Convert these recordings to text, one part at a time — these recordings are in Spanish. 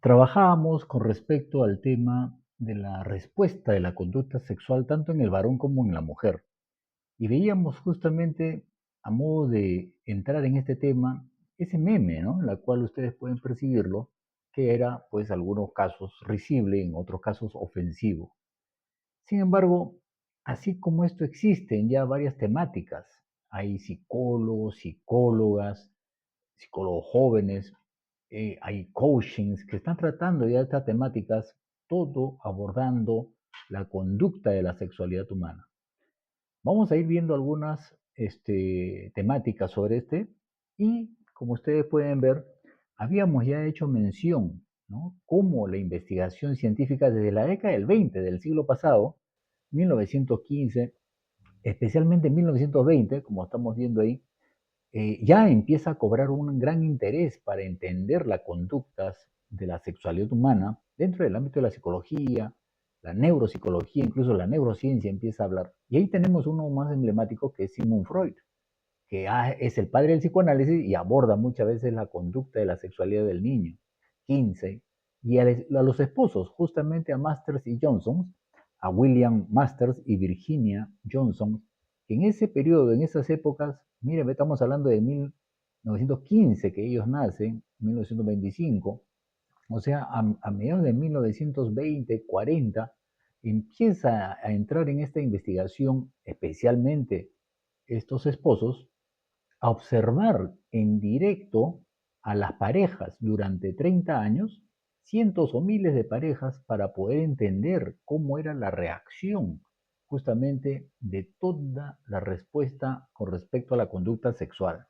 Trabajábamos con respecto al tema de la respuesta de la conducta sexual tanto en el varón como en la mujer. Y veíamos justamente, a modo de entrar en este tema, ese meme, ¿no? En la cual ustedes pueden percibirlo, que era, pues, algunos casos risible, en otros casos ofensivo. Sin embargo, así como esto existen ya varias temáticas, hay psicólogos, psicólogas, psicólogos jóvenes, hay coachings que están tratando ya estas temáticas, todo abordando la conducta de la sexualidad humana. Vamos a ir viendo algunas temáticas sobre y como ustedes pueden ver, habíamos ya hecho mención, ¿no? Cómo la investigación científica desde la década del 20 del siglo pasado, 1915, especialmente en 1920, como estamos viendo ahí, ya empieza a cobrar un gran interés para entender las conductas de la sexualidad humana dentro del ámbito de la psicología, la neuropsicología, incluso la neurociencia empieza a hablar. Y ahí tenemos uno más emblemático que es Sigmund Freud, que es el padre del psicoanálisis y aborda muchas veces la conducta de la sexualidad del niño. 15. Y a los esposos, justamente a Masters y Johnson, a William Masters y Virginia Johnson, que en ese periodo, en esas épocas, miren, estamos hablando de 1915 que ellos nacen, 1925, o sea, a mediados de 1920, 40, empieza a entrar en esta investigación, especialmente estos esposos, a observar en directo a las parejas durante 30 años, cientos o miles de parejas, para poder entender cómo era la reacción justamente de toda la respuesta con respecto a la conducta sexual.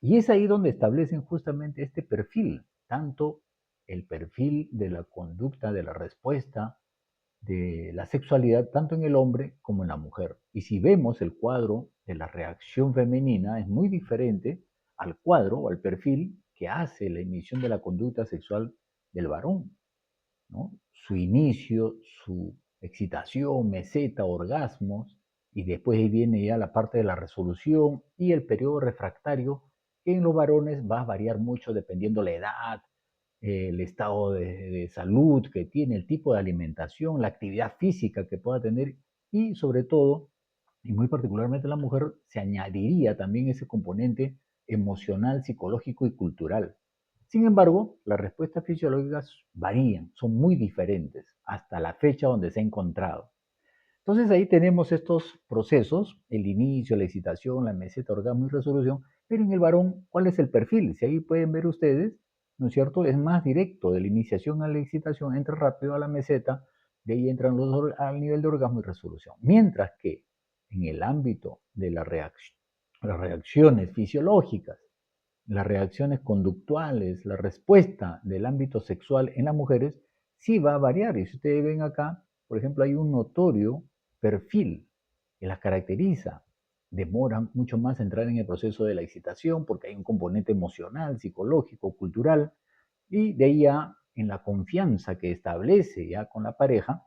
Y es ahí donde establecen justamente este perfil, tanto el perfil de la conducta, de la respuesta, de la sexualidad, tanto en el hombre como en la mujer. Y si vemos el cuadro de la reacción femenina, es muy diferente al cuadro o al perfil que hace la emisión de la conducta sexual del varón, ¿no? Su inicio, su excitación, meseta, orgasmos, y después ahí viene ya la parte de la resolución y el periodo refractario, que en los varones va a variar mucho dependiendo la edad, el estado de salud que tiene, el tipo de alimentación, la actividad física que pueda tener y sobre todo, y muy particularmente la mujer, se añadiría también ese componente emocional, psicológico y cultural. Sin embargo, las respuestas fisiológicas varían, son muy diferentes hasta la fecha donde se ha encontrado. Entonces ahí tenemos estos procesos, el inicio, la excitación, la meseta, orgasmo y resolución, pero en el varón, ¿cuál es el perfil? Si ahí pueden ver ustedes, ¿no es cierto? Es más directo, de la iniciación a la excitación, entra rápido a la meseta, de ahí entran al nivel de orgasmo y resolución. Mientras que en el ámbito de las reacciones fisiológicas, las reacciones conductuales, la respuesta del ámbito sexual en las mujeres, sí va a variar. Y si ustedes ven acá, por ejemplo, hay un notorio perfil que las caracteriza. Demoran mucho más entrar en el proceso de la excitación porque hay un componente emocional, psicológico, cultural, y de ahí ya en la confianza que establece ya con la pareja,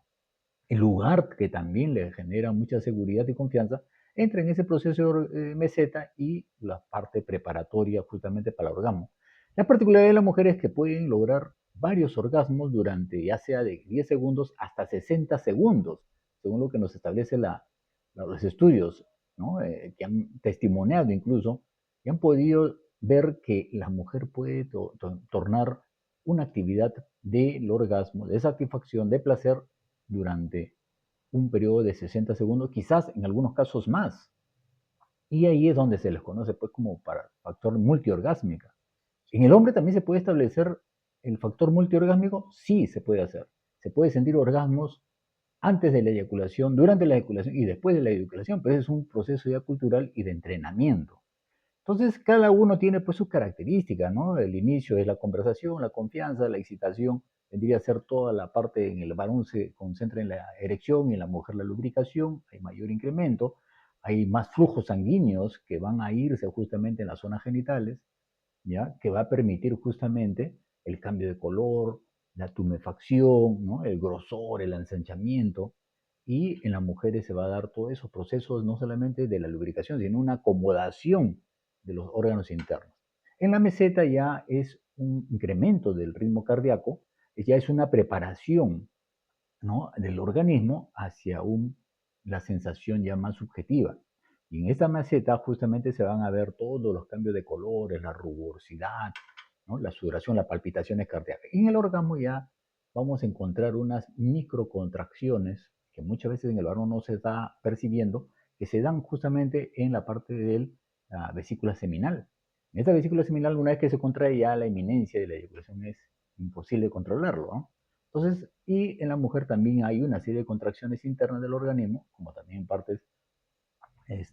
el lugar que también le genera mucha seguridad y confianza, entra en ese proceso de meseta y la parte preparatoria justamente para el orgasmo. La particularidad de las mujeres es que pueden lograr varios orgasmos durante ya sea de 10 segundos hasta 60 segundos, según lo que nos establece los estudios, ¿no? Que han testimoniado incluso, y han podido ver que la mujer puede tornar una actividad del orgasmo, de satisfacción, de placer, durante un periodo de 60 segundos, quizás en algunos casos más. Y ahí es donde se les conoce pues como para factor multiorgásmica. En el hombre también se puede establecer el factor multiorgásmico, sí se puede hacer. Se puede sentir orgasmos antes de la eyaculación, durante la eyaculación y después de la eyaculación, pero es un proceso ya cultural y de entrenamiento. Entonces, cada uno tiene pues sus características, ¿no? El inicio es la conversación, la confianza, la excitación, vendría a ser toda la parte, en el varón se concentra en la erección y en la mujer la lubricación, hay mayor incremento, hay más flujos sanguíneos que van a irse justamente en las zonas genitales, ¿ya? Que va a permitir justamente el cambio de color, la tumefacción, ¿no? El grosor, el ensanchamiento, y en las mujeres se va a dar todos esos procesos no solamente de la lubricación, sino una acomodación de los órganos internos. En la meseta ya es un incremento del ritmo cardíaco, ya es una preparación, ¿no?, del organismo hacia la sensación ya más subjetiva. Y en esta maceta justamente se van a ver todos los cambios de colores, la rugosidad, ¿no?, la sudoración, las palpitaciones cardíacas. Y en el orgasmo ya vamos a encontrar unas microcontracciones que muchas veces en el varón no se está percibiendo, que se dan justamente en la parte de la vesícula seminal. En esta vesícula seminal, una vez que se contrae, ya la inminencia de la eyaculación es imposible controlarlo, ¿no? Entonces, y en la mujer también hay una serie de contracciones internas del organismo, como también en partes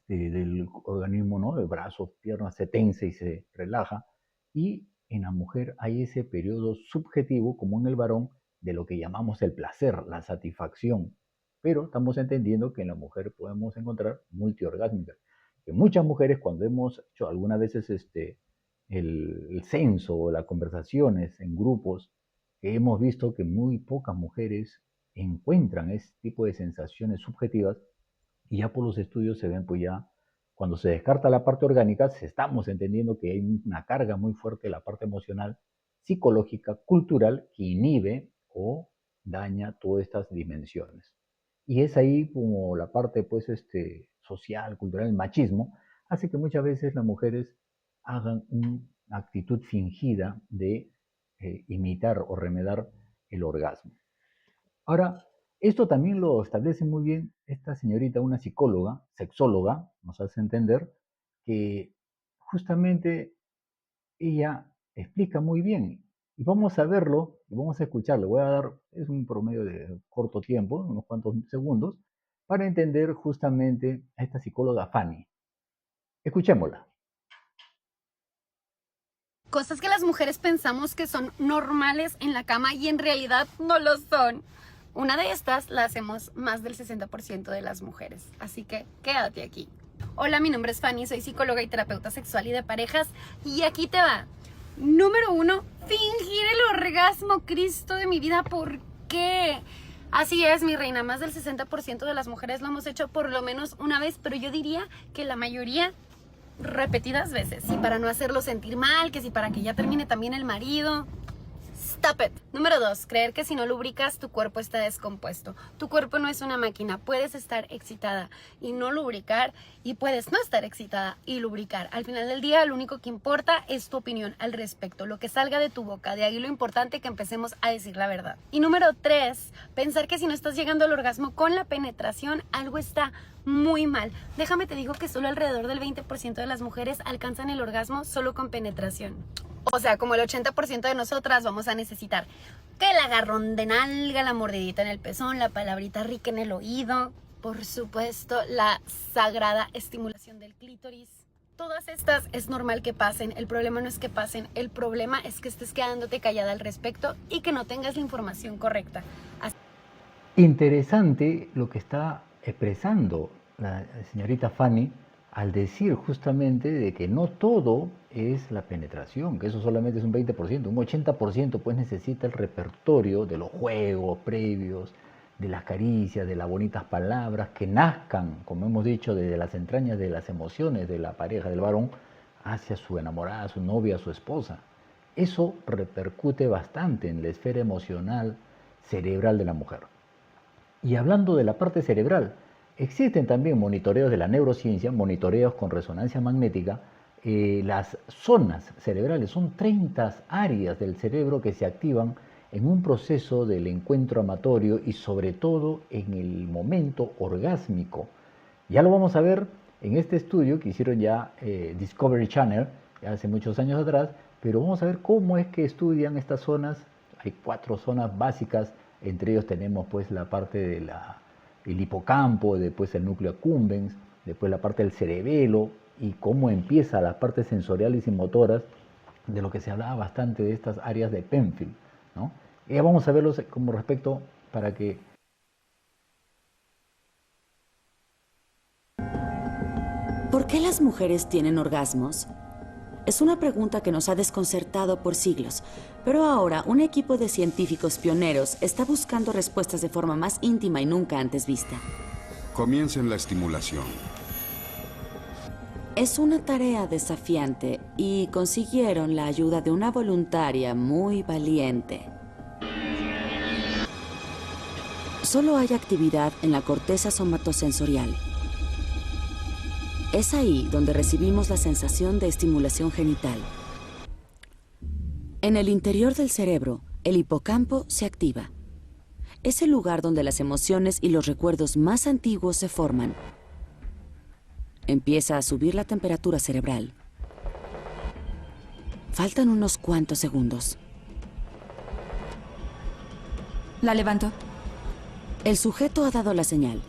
del organismo, ¿no? De brazos, piernas, se tensa y se relaja. Y en la mujer hay ese periodo subjetivo, como en el varón, de lo que llamamos el placer, la satisfacción. Pero estamos entendiendo que en la mujer podemos encontrar multiorgásmicas. Que muchas mujeres, cuando hemos hecho algunas veces el censo o las conversaciones en grupos, hemos visto que muy pocas mujeres encuentran este tipo de sensaciones subjetivas, y ya por los estudios se ven, pues ya cuando se descarta la parte orgánica, estamos entendiendo que hay una carga muy fuerte de la parte emocional, psicológica, cultural, que inhibe o daña todas estas dimensiones. Y es ahí como la parte, pues, social, cultural, el machismo, hace que muchas veces las mujeres hagan una actitud fingida de imitar o remedar el orgasmo. Ahora, esto también lo establece muy bien esta señorita, una psicóloga, sexóloga, nos hace entender que justamente ella explica muy bien. Y vamos a verlo y vamos a escucharlo. Voy a dar, es un promedio de corto tiempo, unos cuantos segundos, para entender justamente a esta psicóloga Fanny. Escuchémosla. Cosas que las mujeres pensamos que son normales en la cama y en realidad no lo son. Una de estas la hacemos más del 60% de las mujeres, así que quédate aquí. Hola, mi nombre es Fanny, soy psicóloga y terapeuta sexual y de parejas, y aquí te va. Número 1, fingir el orgasmo, Cristo de mi vida, ¿por qué? Así es, mi reina, más del 60% de las mujeres lo hemos hecho por lo menos una vez, pero yo diría que la mayoría repetidas veces, y para no hacerlo sentir mal, que si para que ya termine también el marido. Stop it. Número 2, creer que si no lubricas tu cuerpo está descompuesto. Tu cuerpo no es una máquina, puedes estar excitada y no lubricar, y puedes no estar excitada y lubricar. Al final del día lo único que importa es tu opinión al respecto, lo que salga de tu boca. De ahí lo importante que empecemos a decir la verdad. Y número 3, pensar que si no estás llegando al orgasmo con la penetración, algo está muy mal. Déjame te digo que solo alrededor del 20% de las mujeres alcanzan el orgasmo solo con penetración. O sea, como el 80% de nosotras vamos a necesitar que el agarrón de nalga, la mordidita en el pezón, la palabrita rica en el oído, por supuesto, la sagrada estimulación del clítoris. Todas estas es normal que pasen, el problema no es que pasen, el problema es que estés quedándote callada al respecto y que no tengas la información correcta. Interesante lo que está expresando la señorita Fanny al decir justamente de que no todo es la penetración, que eso solamente es un 20%, un 80% pues necesita el repertorio de los juegos previos, de las caricias, de las bonitas palabras que nazcan, como hemos dicho, desde las entrañas de las emociones de la pareja, del varón, hacia su enamorada, su novia, su esposa. Eso repercute bastante en la esfera emocional cerebral de la mujer. Y hablando de la parte cerebral, existen también monitoreos de la neurociencia, monitoreos con resonancia magnética. Las zonas cerebrales son 30 áreas del cerebro que se activan en un proceso del encuentro amatorio y sobre todo en el momento orgásmico. Ya lo vamos a ver en este estudio que hicieron ya Discovery Channel, ya hace muchos años atrás, pero vamos a ver cómo es que estudian estas zonas. Hay 4 zonas básicas. Entre ellos tenemos pues la parte del hipocampo, después el núcleo accumbens, después la parte del cerebelo y cómo empieza las partes sensoriales y motoras, de lo que se hablaba bastante de estas áreas de Penfield, ¿no? Y ya vamos a verlos como respecto para que... ¿Por qué las mujeres tienen orgasmos? Es una pregunta que nos ha desconcertado por siglos, pero ahora un equipo de científicos pioneros está buscando respuestas de forma más íntima y nunca antes vista. Comiencen la estimulación. Es una tarea desafiante y consiguieron la ayuda de una voluntaria muy valiente. solo hay actividad en la corteza somatosensorial. Es ahí donde recibimos la sensación de estimulación genital. En el interior del cerebro, el hipocampo se activa. Es el lugar donde las emociones y los recuerdos más antiguos se forman. Empieza a subir la temperatura cerebral. Faltan unos cuantos segundos. La levanto. El sujeto ha dado la señal.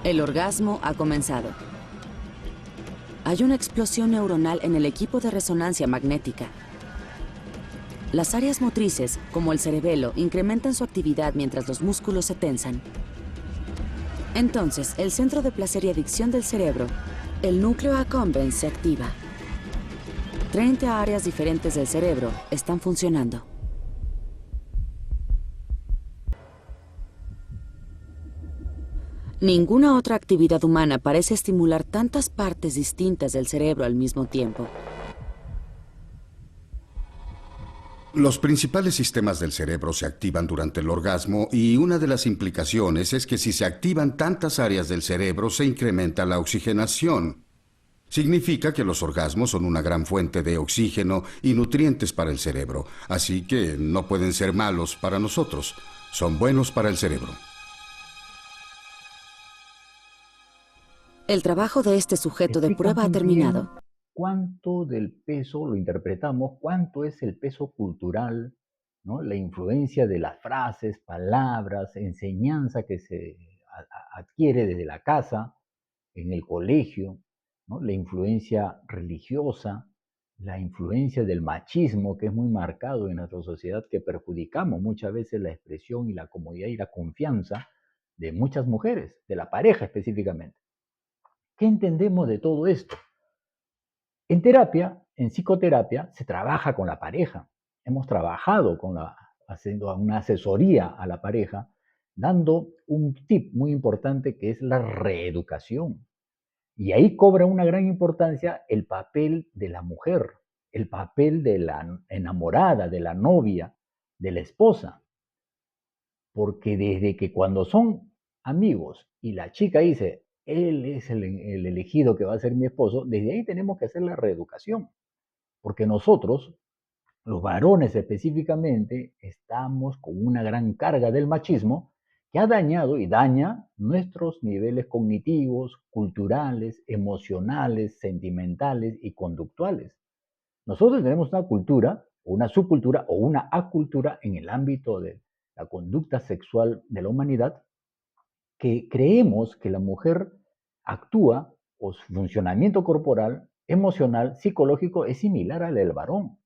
El orgasmo ha comenzado. Hay una explosión neuronal en el equipo de resonancia magnética. Las áreas motrices, como el cerebelo, incrementan su actividad mientras los músculos se tensan. Entonces, el centro de placer y adicción del cerebro, el núcleo accumbens, se activa. 30 áreas diferentes del cerebro están funcionando. Ninguna otra actividad humana parece estimular tantas partes distintas del cerebro al mismo tiempo. Los principales sistemas del cerebro se activan durante el orgasmo y una de las implicaciones es que si se activan tantas áreas del cerebro se incrementa la oxigenación. Significa que los orgasmos son una gran fuente de oxígeno y nutrientes para el cerebro, así que no pueden ser malos para nosotros, son buenos para el cerebro. El trabajo de este sujeto de Explica prueba ha muy terminado. bien cuánto del peso lo interpretamos, cuánto es el peso cultural, ¿no? La influencia de las frases, palabras, enseñanza que se adquiere desde la casa, en el colegio, ¿no? La influencia religiosa, la influencia del machismo que es muy marcado en nuestra sociedad, que perjudicamos muchas veces la expresión y la comodidad y la confianza de muchas mujeres, de la pareja específicamente. ¿Qué entendemos de todo esto? En terapia, en psicoterapia, se trabaja con la pareja. Hemos trabajado haciendo una asesoría a la pareja, dando un tip muy importante que es la reeducación. Y ahí cobra una gran importancia el papel de la mujer, el papel de la enamorada, de la novia, de la esposa. Porque desde que cuando son amigos y la chica dice, él es el elegido que va a ser mi esposo, desde ahí tenemos que hacer la reeducación. Porque nosotros, los varones específicamente, estamos con una gran carga del machismo que ha dañado y daña nuestros niveles cognitivos, culturales, emocionales, sentimentales y conductuales. Nosotros tenemos una cultura, o una subcultura, o una acultura en el ámbito de la conducta sexual de la humanidad, que creemos que la mujer actúa o su funcionamiento corporal, emocional, psicológico es similar al del varón.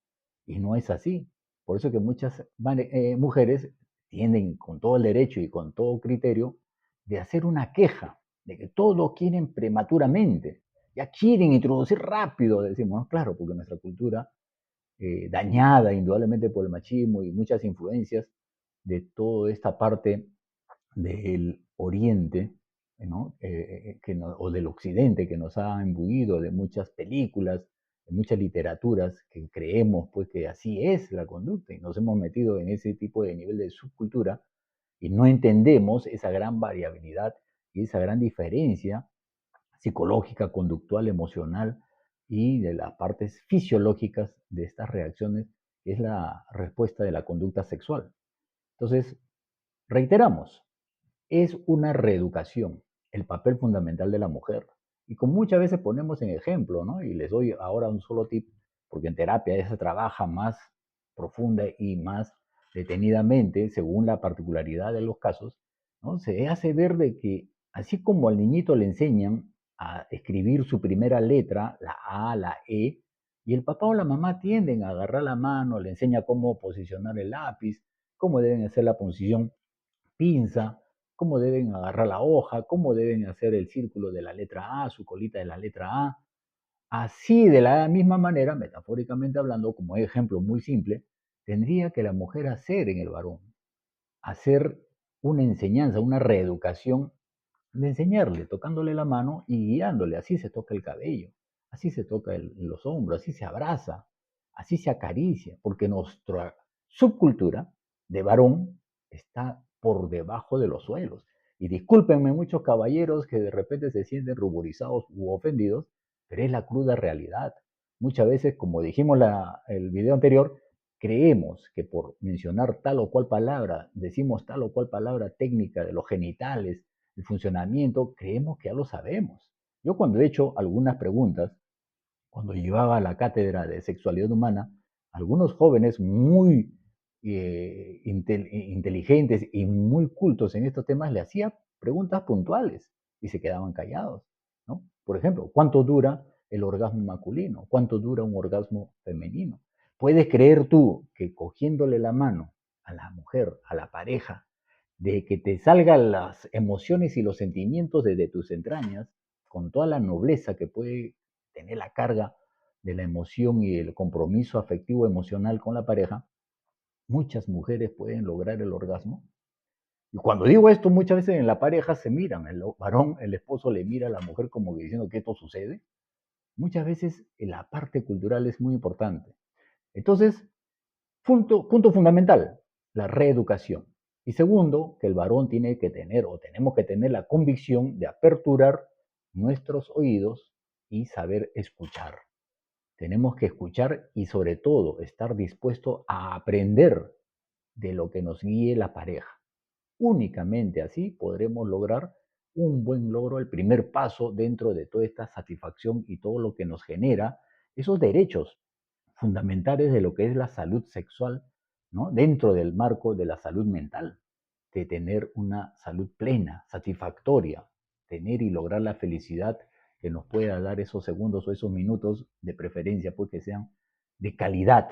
Y no es así. Por eso que muchas mujeres tienden con todo el derecho y con todo criterio de hacer una queja, de que todo lo quieren prematuramente. Ya quieren introducir rápido, decimos, ¿no? Claro, porque nuestra cultura, dañada indudablemente por el machismo y muchas influencias de toda esta parte del Oriente, ¿no? O del Occidente, que nos ha imbuido de muchas películas, de muchas literaturas, que creemos pues que así es la conducta y nos hemos metido en ese tipo de nivel de subcultura y no entendemos esa gran variabilidad y esa gran diferencia psicológica, conductual, emocional y de las partes fisiológicas de estas reacciones, que es la respuesta de la conducta sexual. Entonces, reiteramos, es una reeducación, el papel fundamental de la mujer. Y como muchas veces ponemos en ejemplo, ¿no? Y les doy ahora un solo tip, porque en terapia se trabaja más profunda y más detenidamente, según la particularidad de los casos, ¿no? Se hace ver de que así como al niñito le enseñan a escribir su primera letra, la A, la E, y el papá o la mamá tienden a agarrar la mano, le enseña cómo posicionar el lápiz, cómo deben hacer la posición pinza, cómo deben agarrar la hoja, cómo deben hacer el círculo de la letra A, su colita de la letra A. Así, de la misma manera, metafóricamente hablando, como ejemplo muy simple, tendría que la mujer hacer en el varón, hacer una enseñanza, una reeducación de enseñarle, tocándole la mano y guiándole. Así se toca el cabello, así se toca los hombros, así se abraza, así se acaricia, porque nuestra subcultura de varón está por debajo de los suelos. Y discúlpenme muchos caballeros que de repente se sienten ruborizados u ofendidos, pero es la cruda realidad. Muchas veces, como dijimos el video anterior, creemos que por mencionar tal o cual palabra, decimos tal o cual palabra técnica de los genitales, el funcionamiento, creemos que ya lo sabemos. Yo cuando he hecho algunas preguntas, cuando llevaba la cátedra de sexualidad humana, algunos jóvenes muy inteligentes y muy cultos en estos temas le hacía preguntas puntuales y se quedaban callados, ¿no? Por ejemplo, ¿cuánto dura el orgasmo masculino? ¿Cuánto dura un orgasmo femenino? ¿Puedes creer tú que cogiéndole la mano a la mujer, a la pareja, de que te salgan las emociones y los sentimientos desde tus entrañas, con toda la nobleza que puede tener la carga de la emoción y el compromiso afectivo emocional con la pareja, muchas mujeres pueden lograr el orgasmo? Y cuando digo esto, muchas veces en la pareja se miran, el varón, el esposo le mira a la mujer como diciendo que esto sucede. Muchas veces la parte cultural es muy importante. Entonces, punto fundamental, la reeducación. Y segundo, que el varón tiene que tener o tenemos que tener la convicción de aperturar nuestros oídos y saber escuchar. Tenemos que escuchar y sobre todo estar dispuesto a aprender de lo que nos guíe la pareja. Únicamente así podremos lograr un buen logro, el primer paso dentro de toda esta satisfacción y todo lo que nos genera esos derechos fundamentales de lo que es la salud sexual, ¿no? Dentro del marco de la salud mental, de tener una salud plena, satisfactoria, tener y lograr la felicidad que nos pueda dar esos segundos o esos minutos, de preferencia, pues que sean de calidad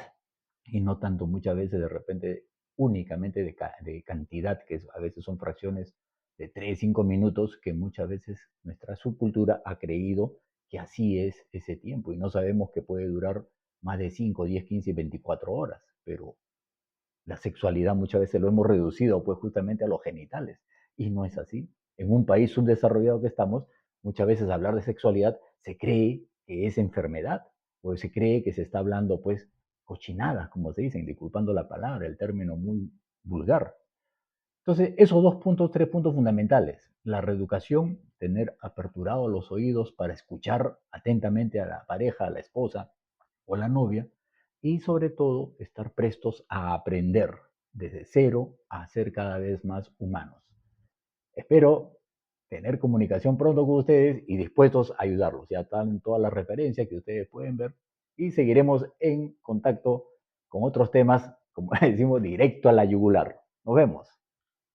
y no tanto muchas veces de repente únicamente de cantidad, que a veces son fracciones de 3 5 minutos, que muchas veces nuestra subcultura ha creído que así es ese tiempo y no sabemos que puede durar más de 5 10 15 24 horas, pero la sexualidad muchas veces lo hemos reducido pues justamente a los genitales y no es así. En un país subdesarrollado que estamos, muchas veces hablar de sexualidad se cree que es enfermedad o se cree que se está hablando pues cochinadas, como se dicen, disculpando la palabra, el término muy vulgar. Entonces, esos dos puntos, tres puntos fundamentales, la reeducación, tener aperturados los oídos para escuchar atentamente a la pareja, a la esposa o la novia, y sobre todo estar prestos a aprender desde cero a ser cada vez más humanos. Espero tener comunicación pronto con ustedes y dispuestos a ayudarlos. Ya están todas las referencias que ustedes pueden ver y seguiremos en contacto con otros temas, como decimos, directo a la yugular. Nos vemos.